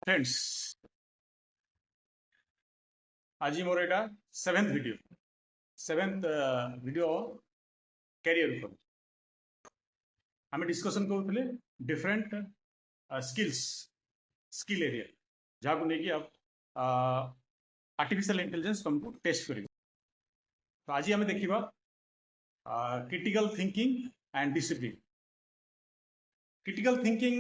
Friends आज मोर एटा seventh video career ऊपर आम डिस्कसन करूँ डिफरेंट स्किल एरिया जहाँ को लेकिन आप आर्टिफिशियल इंटेलिजेंस तुमको टेस्ट कर। तो आज आम देखा critical thinking and discipline. Critical thinking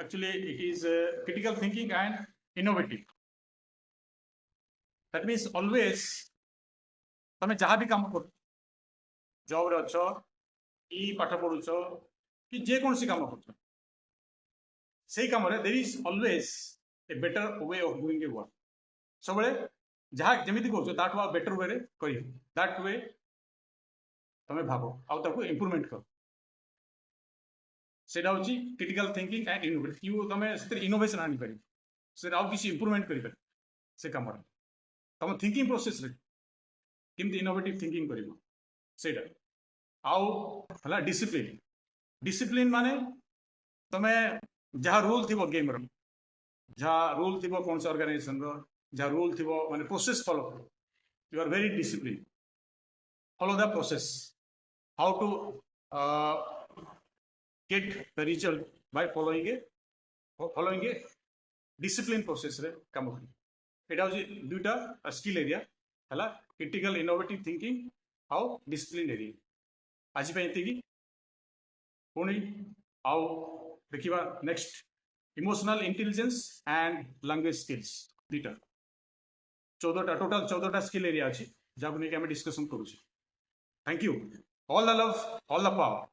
actually it is critical thinking and innovative. That means always तुम जहाँ भी काम कर जॉब रे अच्छो कि पाठ पढ़ुच कि जेकोसी काम कर से कम देर is always a better way of doing a work. सब जहाँ जमी कर बेटर वे कर दैट वे तुम भाव आउ इम्प्रूवमेंट कर से क्रिटिकल थिंकिंग एंड इनोवेटिव। तुम इनोवेशन आनी पार से आउ किसी इम्प्रूवमेंट कर से कम तुम थिंकिंग प्रोसेस रे केमती इनोवेटिव थिंकिंग कर सेटा आउ डिसिप्लिन। डिसिप्लिन माने तुम्हें जहाँ रूल थी गेम रो जहाँ रूल थी कौन से ऑर्गेनाइजेशन रो जहाँ रूल थी माने प्रोसेस फॉलो करो। You are very discipline follow the process how to get the result by following a discipline process रे काम कर। एटा होची दुईटा स्किल एरिया हला critical innovative thinking how discipline area. आज पे एतिकी पुणी आउ देखिबा next emotional intelligence and language skills दुईटा 14टा टोटल 14टा स्किल एरिया अच्छी जहाँ को लेकिन आम डिस्कसन करुचे। Thank you. All the love all the power.